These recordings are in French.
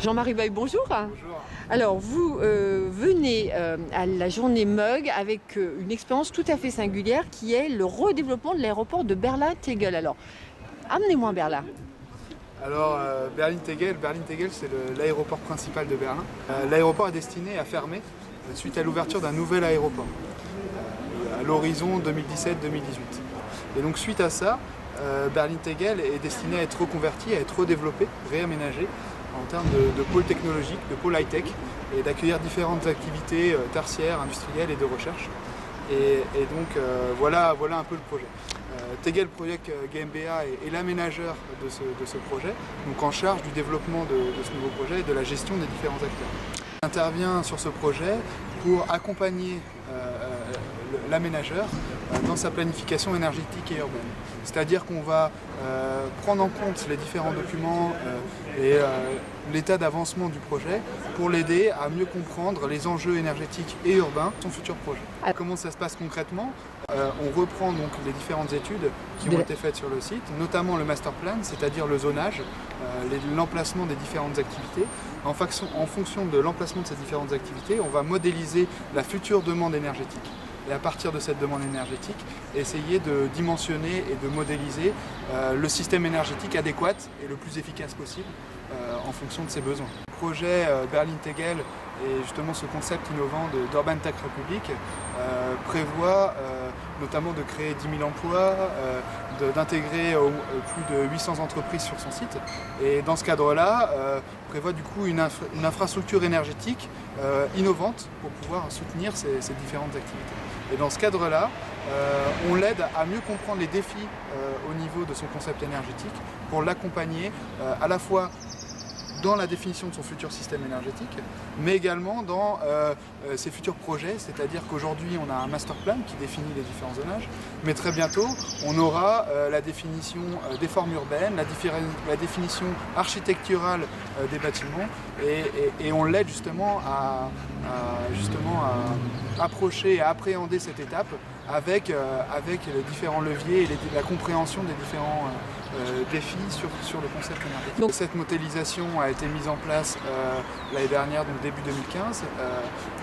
Jean-Marie Baye, bonjour. Bonjour. Alors, vous venez à la journée MUG avec une expérience tout à fait singulière qui est le redéveloppement de l'aéroport de Berlin-Tegel. Alors, amenez-moi à Berlin. Alors, Berlin-Tegel, c'est l'aéroport principal de Berlin. L'aéroport est destiné à fermer suite à l'ouverture d'un nouvel aéroport à l'horizon 2017-2018. Et donc, suite à ça, Berlin-Tegel est destiné à être reconverti, à être redéveloppé, réaménagé en termes de pôle technologique, de pôle high-tech et d'accueillir différentes activités tertiaires, industrielles et de recherche. Et donc voilà un peu le projet. Tegel Project GmbH est l'aménageur de ce projet, donc en charge du développement de ce nouveau projet et de la gestion des différents acteurs. On intervient sur ce projet pour accompagner l'aménageur dans sa planification énergétique et urbaine. C'est-à-dire qu'on va prendre en compte les différents documents et l'état d'avancement du projet pour l'aider à mieux comprendre les enjeux énergétiques et urbains de son futur projet. Comment ça se passe concrètement? On reprend donc les différentes études qui ont été faites sur le site, notamment le master plan, c'est-à-dire le zonage, l'emplacement des différentes activités. En fonction de l'emplacement de ces différentes activités, on va modéliser la future demande énergétique. Et à partir de cette demande énergétique, essayer de dimensionner et de modéliser le système énergétique adéquat et le plus efficace possible en fonction de ses besoins. Le projet Berlin-Tegel et justement ce concept innovant d'Urban Tech Republic prévoit notamment de créer 10 000 emplois, d'intégrer plus de 800 entreprises sur son site. Et dans ce cadre-là, prévoit du coup une infrastructure énergétique innovante pour pouvoir soutenir ces différentes activités. Et dans ce cadre-là, on l'aide à mieux comprendre les défis au niveau de son concept énergétique pour l'accompagner à la fois dans la définition de son futur système énergétique, mais également dans ses futurs projets, c'est-à-dire qu'aujourd'hui on a un master plan qui définit les différents zonages, mais très bientôt on aura la définition des formes urbaines, la définition architecturale des bâtiments, et on l'aide justement à approcher et à appréhender cette étape avec les différents leviers et la compréhension des différents défis sur le concept énergétique. Donc, cette modélisation a été mise en place l'année dernière, donc début 2015.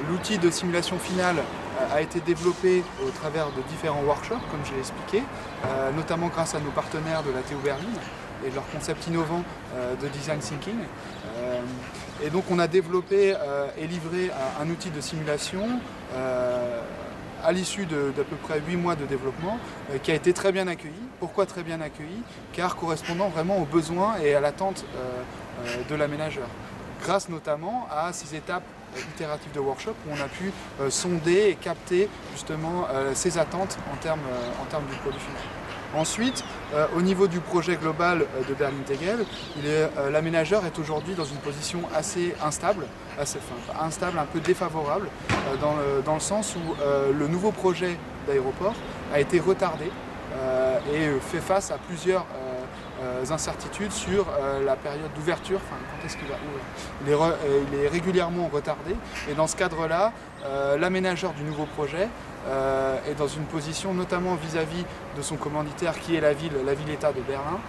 L'outil de simulation finale a été développé au travers de différents workshops, comme je l'ai expliqué, notamment grâce à nos partenaires de la TU Berlin et de leur concept innovant de design thinking. Et donc on a développé et livré un outil de simulation à l'issue d'à peu près 8 mois de développement, qui a été très bien accueilli. Pourquoi très bien accueilli? Car correspondant vraiment aux besoins et à l'attente de l'aménageur. Grâce notamment à ces étapes itératives de workshop où on a pu sonder et capter justement ces attentes en termes du produit final. Ensuite, au niveau du projet global de Berlin-Tegel, l'aménageur est aujourd'hui dans une position assez instable, un peu défavorable, dans le sens où le nouveau projet d'aéroport a été retardé et fait face à plusieurs incertitudes sur la période d'ouverture, quand est-ce qu'il va ouvrir. Il est régulièrement retardé, et dans ce cadre-là, l'aménageur du nouveau projet est dans une position notamment vis-à-vis de son commanditaire qui est la ville-État de Berlin,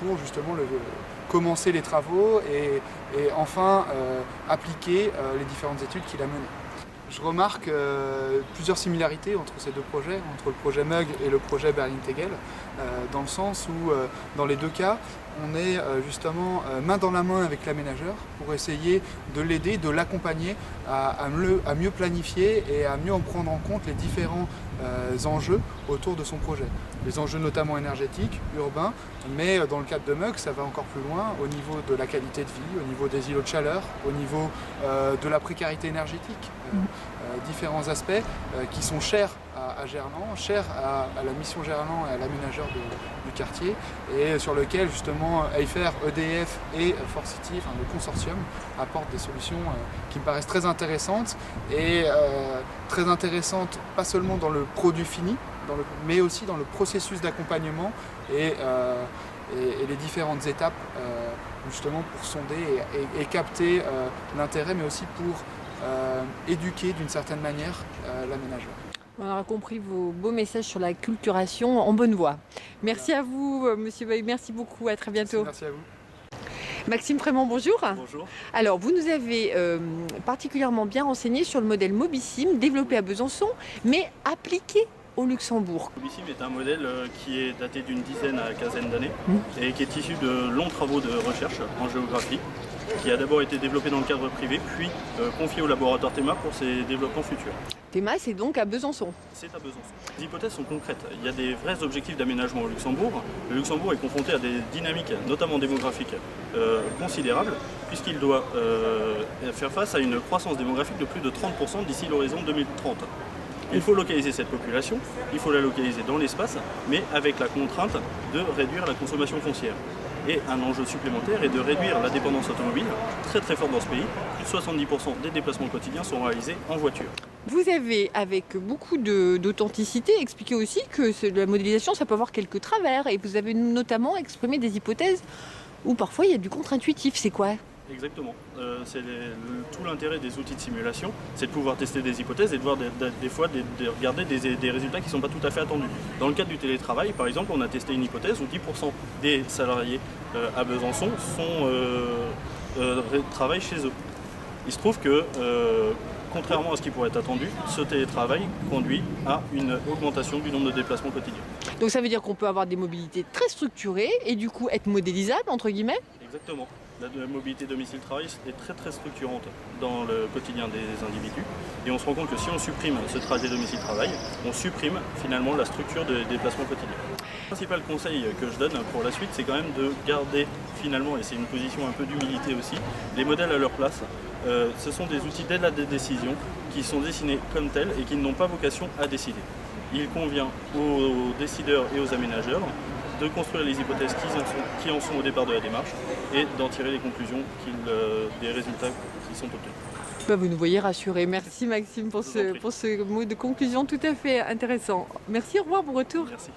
pour justement commencer les travaux et enfin appliquer les différentes études qu'il a menées. Je remarque plusieurs similarités entre ces deux projets, entre le projet MUG et le projet Berlin-Tegel, dans le sens où dans les deux cas, on est justement main dans la main avec l'aménageur pour essayer de l'aider, de l'accompagner à mieux planifier et à mieux en prendre en compte les différents enjeux autour de son projet. Les enjeux notamment énergétiques, urbains, mais dans le cadre de MUG, ça va encore plus loin au niveau de la qualité de vie, au niveau des îlots de chaleur, au niveau de la précarité énergétique, différents aspects qui sont chers à Gerland, chers à la mission Gerland et à l'aménageur du quartier, et sur lequel justement Eifer, EDF et Forcity, le consortium, apportent des solutions qui me paraissent très intéressantes, et très intéressantes pas seulement dans le produit fini, mais aussi dans le processus d'accompagnement et les différentes étapes justement pour sonder et capter l'intérêt, mais aussi pour éduquer d'une certaine manière l'aménageur. On aura compris vos beaux messages sur la culturation en bonne voie. Merci à vous, Monsieur Baye, merci beaucoup, à très bientôt. Merci à vous. Maxime Frémont, bonjour. Bonjour. Alors, vous nous avez particulièrement bien renseigné sur le modèle Mobissim, développé à Besançon, mais appliqué au Luxembourg. Mobissim est un modèle qui est daté d'une dizaine à quinzaine d'années et qui est issu de longs travaux de recherche en géographie, qui a d'abord été développé dans le cadre privé, puis confié au laboratoire Théma pour ses développements futurs. Théma, c'est donc à Besançon. C'est à Besançon. Les hypothèses sont concrètes. Il y a des vrais objectifs d'aménagement au Luxembourg. Le Luxembourg est confronté à des dynamiques, notamment démographiques, considérables, puisqu'il doit faire face à une croissance démographique de plus de 30% d'ici l'horizon 2030. Il faut localiser cette population, il faut la localiser dans l'espace, mais avec la contrainte de réduire la consommation foncière. Et un enjeu supplémentaire est de réduire la dépendance automobile, très très forte dans ce pays. Plus de 70% des déplacements quotidiens sont réalisés en voiture. Vous avez, avec beaucoup d'authenticité, expliqué aussi que la modélisation, ça peut avoir quelques travers. Et vous avez notamment exprimé des hypothèses où parfois il y a du contre-intuitif. C'est quoi ? Exactement. C'est tout l'intérêt des outils de simulation, c'est de pouvoir tester des hypothèses et de voir des fois regarder des résultats qui ne sont pas tout à fait attendus. Dans le cadre du télétravail, par exemple, on a testé une hypothèse où 10% des salariés à Besançon travaillent chez eux. Il se trouve que, contrairement à ce qui pourrait être attendu, ce télétravail conduit à une augmentation du nombre de déplacements quotidiens. Donc ça veut dire qu'on peut avoir des mobilités très structurées et du coup être modélisables, entre guillemets ? Exactement. La mobilité domicile-travail est très très structurante dans le quotidien des individus. Et on se rend compte que si on supprime ce trajet domicile-travail, on supprime finalement la structure des déplacements quotidiens. Le principal conseil que je donne pour la suite, c'est quand même de garder finalement, et c'est une position un peu d'humilité aussi, les modèles à leur place. Ce sont des outils d'aide à des décisions qui sont dessinés comme tels et qui n'ont pas vocation à décider. Il convient aux décideurs et aux aménageurs de construire les hypothèses qui en sont au départ de la démarche et d'en tirer les conclusions des résultats qui sont obtenus. Vous nous voyez rassurés. Merci Maxime pour ce mot de conclusion tout à fait intéressant. Merci, au revoir, bon retour. Merci.